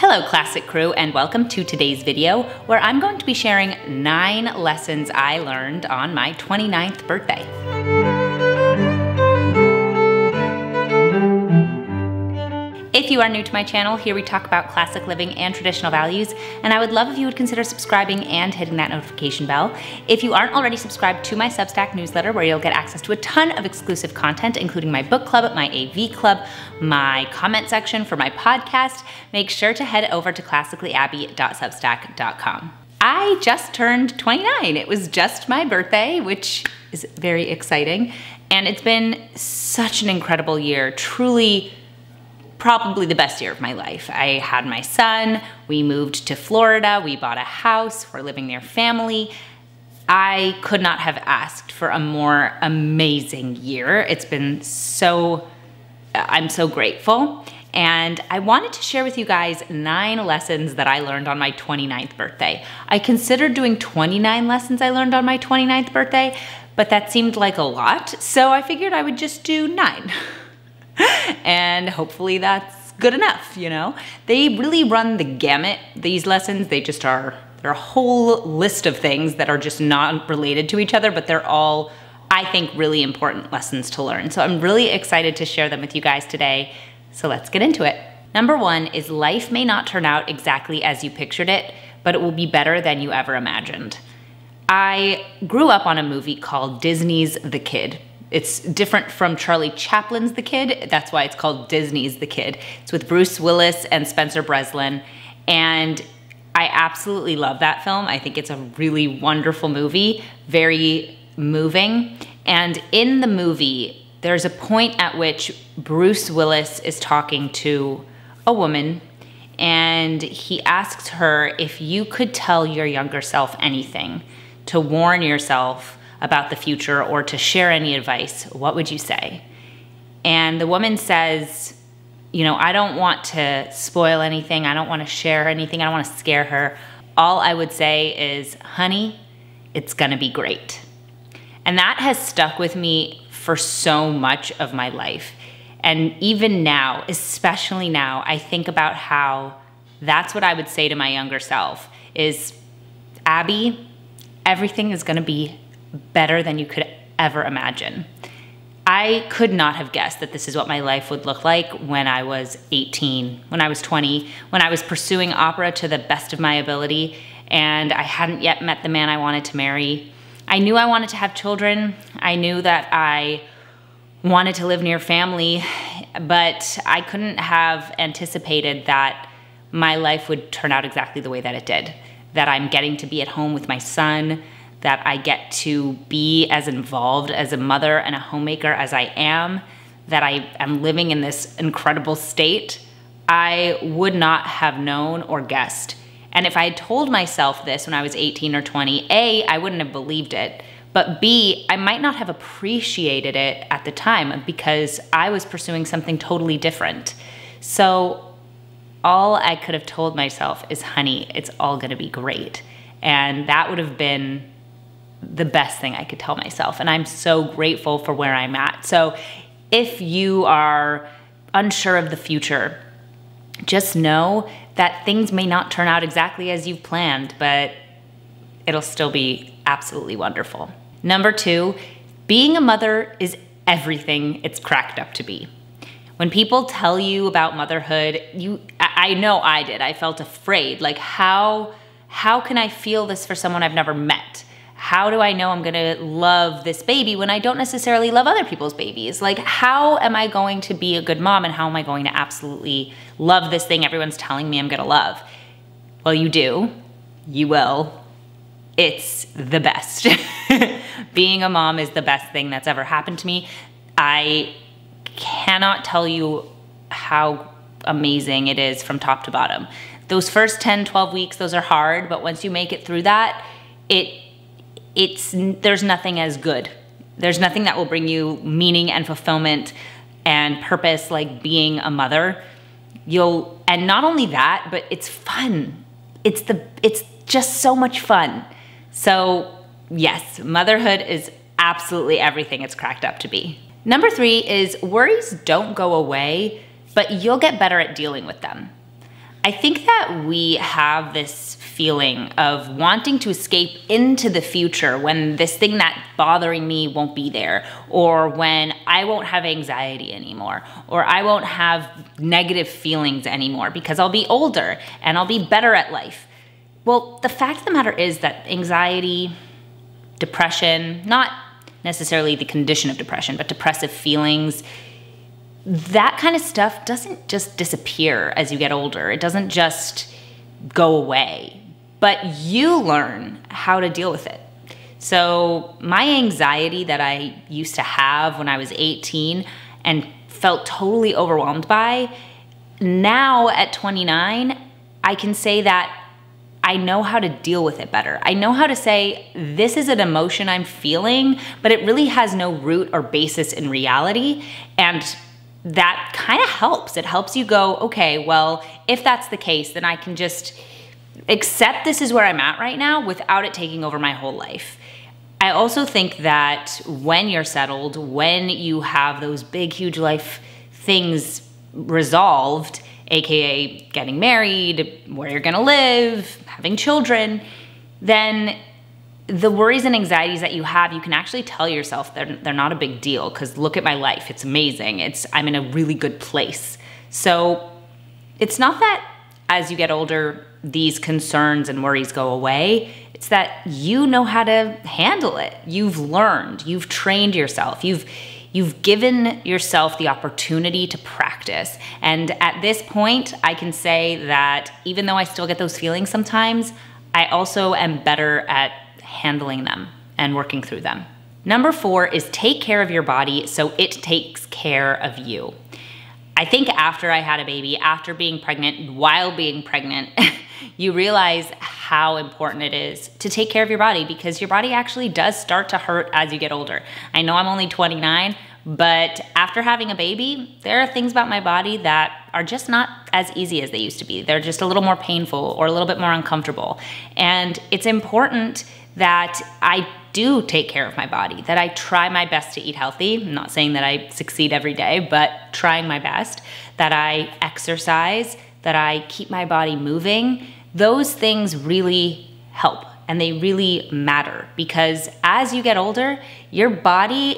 Hello Classic Crew, and welcome to today's video where I'm going to be sharing 9 lessons I learned on my 29th birthday. If you are new to my channel, here we talk about classic living and traditional values, and I would love if you would consider subscribing and hitting that notification bell. If you aren't already subscribed to my Substack newsletter, where you'll get access to a ton of exclusive content, including my book club, my AV club, my comment section for my podcast, make sure to head over to classicallyabby.substack.com. I just turned 29. It was just my birthday, which is very exciting, and it's been such an incredible year, truly probably the best year of my life. I had my son, we moved to Florida, we bought a house, we're living near family. I could not have asked for a more amazing year. It's been I'm so grateful. And I wanted to share with you guys 9 lessons that I learned on my 29th birthday. I considered doing 29 lessons I learned on my 29th birthday, but that seemed like a lot, so I figured I would just do 9. And hopefully that's good enough, you know? They really run the gamut, these lessons. They're a whole list of things that are just not related to each other, but they're all, I think, really important lessons to learn. So I'm really excited to share them with you guys today. So let's get into it. Number 1 is life may not turn out exactly as you pictured it, but it will be better than you ever imagined. I grew up on a movie called Disney's The Kid. It's different from Charlie Chaplin's The Kid. That's why it's called Disney's The Kid. It's with Bruce Willis and Spencer Breslin. And I absolutely love that film. I think it's a really wonderful movie, very moving. And in the movie, there's a point at which Bruce Willis is talking to a woman, and he asks her if you could tell your younger self anything, to warn yourself about the future or to share any advice, what would you say? And the woman says, you know, I don't want to spoil anything. I don't want to share anything. I don't want to scare her. All I would say is, honey, it's gonna be great. And that has stuck with me for so much of my life. And even now, especially now, I think about how that's what I would say to my younger self is, Abby, everything is gonna be better than you could ever imagine. I could not have guessed that this is what my life would look like when I was 18, when I was 20, when I was pursuing opera to the best of my ability, and I hadn't yet met the man I wanted to marry. I knew I wanted to have children. I knew that I wanted to live near family, but I couldn't have anticipated that my life would turn out exactly the way that it did, that I'm getting to be at home with my son, that I get to be as involved as a mother and a homemaker as I am, that I am living in this incredible state. I would not have known or guessed. And if I had told myself this when I was 18 or 20, A, I wouldn't have believed it, but B, I might not have appreciated it at the time because I was pursuing something totally different. So all I could have told myself is, honey, it's all gonna be great. And that would have been the best thing I could tell myself. And I'm so grateful for where I'm at. So if you are unsure of the future, just know that things may not turn out exactly as you've planned, but it'll still be absolutely wonderful. Number 2, being a mother is everything it's cracked up to be. When people tell you about motherhood, I know I did. I felt afraid. Like, how can I feel this for someone I've never met? How do I know I'm gonna love this baby when I don't necessarily love other people's babies? Like, how am I going to be a good mom, and how am I going to absolutely love this thing everyone's telling me I'm gonna love? Well, you do. You will. It's the best. Being a mom is the best thing that's ever happened to me. I cannot tell you how amazing it is from top to bottom. Those first 10, 12 weeks, those are hard, but once you make it through that, there's nothing as good. There's nothing that will bring you meaning and fulfillment and purpose like being a mother. And not only that, but it's fun. It's just so much fun. So yes, motherhood is absolutely everything it's cracked up to be. Number 3 is worries don't go away, but you'll get better at dealing with them. I think that we have this feeling of wanting to escape into the future when this thing that's bothering me won't be there, or when I won't have anxiety anymore, or I won't have negative feelings anymore because I'll be older and I'll be better at life. Well, the fact of the matter is that anxiety, depression, not necessarily the condition of depression, but depressive feelings, that kind of stuff doesn't just disappear as you get older. It doesn't just go away, but you learn how to deal with it. So my anxiety that I used to have when I was 18 and felt totally overwhelmed by, now at 29, I can say that I know how to deal with it better. I know how to say, this is an emotion I'm feeling, but it really has no root or basis in reality. And that kind of helps. It helps you go, okay, well, if that's the case, then I can just accept this is where I'm at right now without it taking over my whole life. I also think that when you're settled, when you have those big, huge life things resolved, AKA getting married, where you're gonna live, having children, then the worries and anxieties that you have, you can actually tell yourself they're not a big deal, because look at my life, it's amazing. I'm in a really good place. So it's not that as you get older, these concerns and worries go away. It's that you know how to handle it. You've learned, you've trained yourself, you've given yourself the opportunity to practice. And at this point, I can say that even though I still get those feelings sometimes, I also am better at handling them and working through them. Number 4 is take care of your body so it takes care of you. I think after I had a baby, after being pregnant, while being pregnant, you realize how important it is to take care of your body, because your body actually does start to hurt as you get older. I know I'm only 29, but after having a baby, there are things about my body that are just not as easy as they used to be. They're just a little more painful or a little bit more uncomfortable. And it's important that I do take care of my body, that I try my best to eat healthy. I'm not saying that I succeed every day, but trying my best, that I exercise, that I keep my body moving. Those things really help and they really matter, because as you get older, your body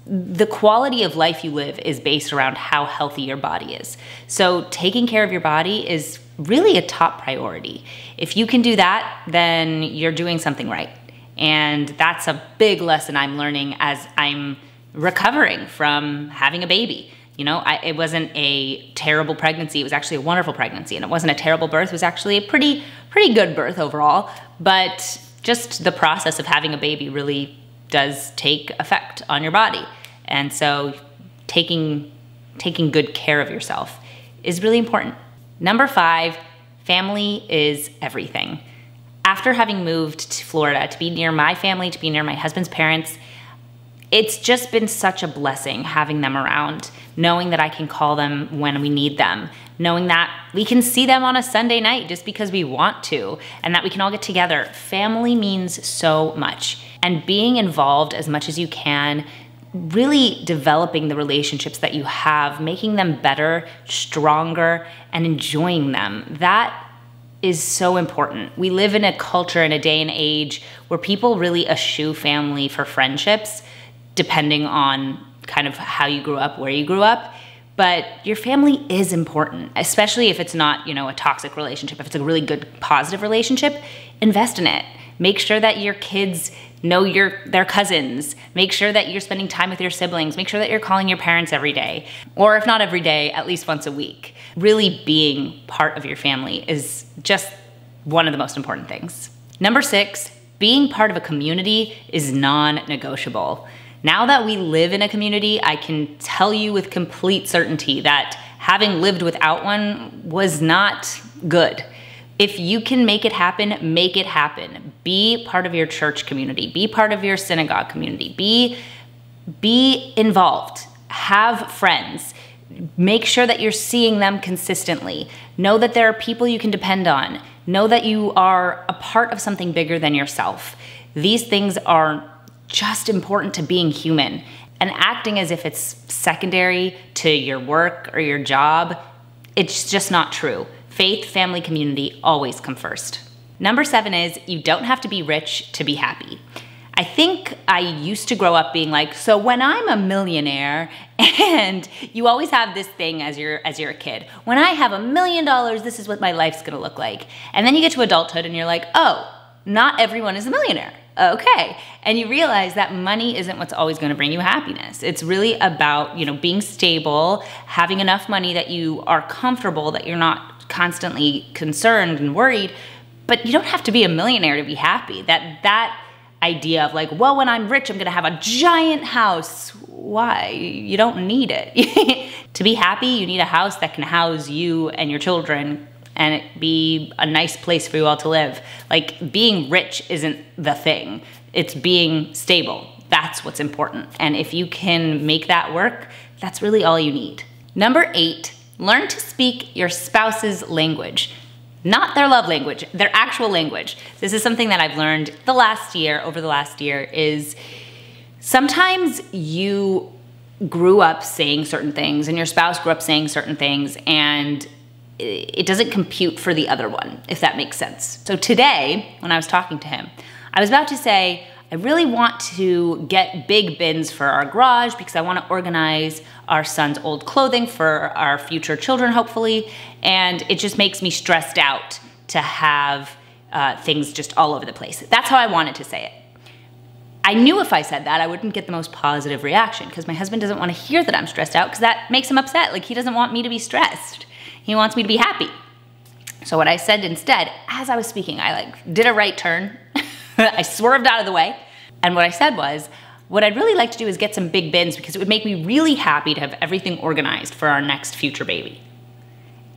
the quality of life you live is based around how healthy your body is. So taking care of your body is really a top priority. If you can do that, then you're doing something right. And that's a big lesson I'm learning as I'm recovering from having a baby. You know, it wasn't a terrible pregnancy. It was actually a wonderful pregnancy. And it wasn't a terrible birth. It was actually a pretty good birth overall. But just the process of having a baby really does take effect on your body. And so taking good care of yourself is really important. Number 5, family is everything. After having moved to Florida to be near my family, to be near my husband's parents, it's just been such a blessing having them around, knowing that I can call them when we need them, knowing that we can see them on a Sunday night just because we want to, and that we can all get together. Family means so much. And being involved as much as you can, really developing the relationships that you have, making them better, stronger, and enjoying them. That is so important. We live in a culture, in a day and age where people really eschew family for friendships, depending on kind of how you grew up, where you grew up. But your family is important, especially if it's not, a toxic relationship. If it's a really good, positive relationship, invest in it. Make sure that your kids know their cousins. Make sure that you're spending time with your siblings. Make sure that you're calling your parents every day. Or if not every day, at least once a week. Really being part of your family is just one of the most important things. Number 6, being part of a community is non-negotiable. Now that we live in a community, I can tell you with complete certainty that having lived without one was not good. If you can make it happen, make it happen. Be part of your church community. Be part of your synagogue community. Be involved. Have friends. Make sure that you're seeing them consistently. Know that there are people you can depend on. Know that you are a part of something bigger than yourself. These things are just important to being human. And acting as if it's secondary to your work or your job, it's just not true. Faith, family, community always come first. Number 7 is you don't have to be rich to be happy. I think I used to grow up being like, so when I'm a millionaire, and you always have this thing as you're a kid, when I have $1 million, this is what my life's gonna look like. And then you get to adulthood and you're like, oh, not everyone is a millionaire. Okay. And you realize that money isn't what's always gonna bring you happiness. It's really about, being stable, having enough money that you are comfortable, that you're not constantly concerned and worried, but you don't have to be a millionaire to be happy. That idea of like, well, when I'm rich, I'm gonna have a giant house. Why? You don't need it. To be happy, you need a house that can house you and your children and it be a nice place for you all to live. Like, being rich isn't the thing. It's being stable. That's what's important. And if you can make that work, that's really all you need. Number 8, learn to speak your spouse's language. Not their love language, their actual language. This is something that I've learned over the last year, is sometimes you grew up saying certain things and your spouse grew up saying certain things and it doesn't compute for the other one, if that makes sense. So today, when I was talking to him, I was about to say, I really want to get big bins for our garage because I want to organize our son's old clothing for our future children, hopefully. And it just makes me stressed out to have things just all over the place. That's how I wanted to say it. I knew if I said that, I wouldn't get the most positive reaction because my husband doesn't want to hear that I'm stressed out because that makes him upset. Like, he doesn't want me to be stressed. He wants me to be happy. So what I said instead, as I was speaking, I did a right turn. I swerved out of the way. And what I said was, what I'd really like to do is get some big bins because it would make me really happy to have everything organized for our next future baby.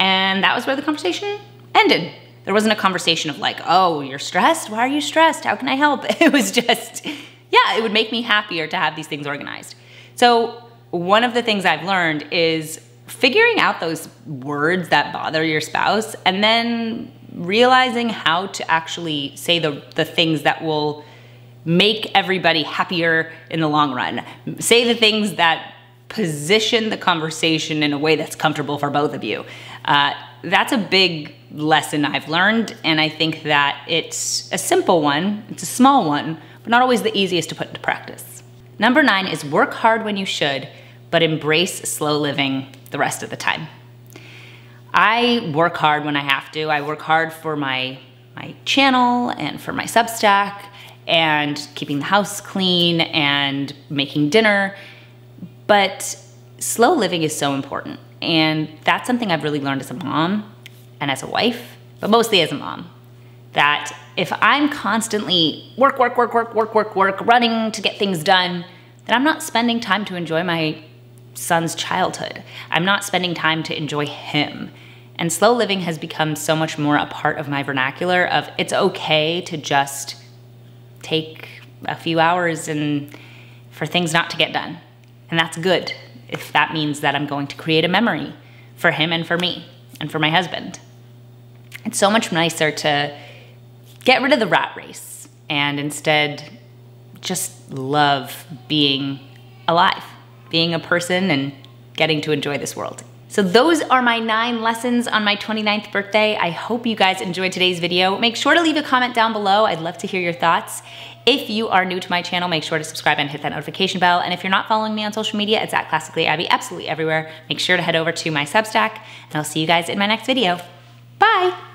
And that was where the conversation ended. There wasn't a conversation of like, oh, you're stressed? Why are you stressed? How can I help? It was just, yeah, it would make me happier to have these things organized. So one of the things I've learned is figuring out those words that bother your spouse and then realizing how to actually say the things that will make everybody happier in the long run. Say the things that position the conversation in a way that's comfortable for both of you. That's a big lesson I've learned, and I think that it's a simple one, it's a small one, but not always the easiest to put into practice. Number 9 is work hard when you should, but embrace slow living the rest of the time. I work hard when I have to. I work hard for my channel and for my Substack and keeping the house clean and making dinner, but slow living is so important. And that's something I've really learned as a mom and as a wife, but mostly as a mom, that if I'm constantly work, running to get things done, then I'm not spending time to enjoy my son's childhood. I'm not spending time to enjoy him. And slow living has become so much more a part of my vernacular of it's okay to just take a few hours and for things not to get done. And that's good if that means that I'm going to create a memory for him and for me and for my husband. It's so much nicer to get rid of the rat race and instead just love being alive, being a person and getting to enjoy this world. So those are my 9 lessons on my 29th birthday. I hope you guys enjoyed today's video. Make sure to leave a comment down below. I'd love to hear your thoughts. If you are new to my channel, make sure to subscribe and hit that notification bell. And if you're not following me on social media, it's @ClassicallyAbby, absolutely everywhere. Make sure to head over to my Substack, and I'll see you guys in my next video. Bye!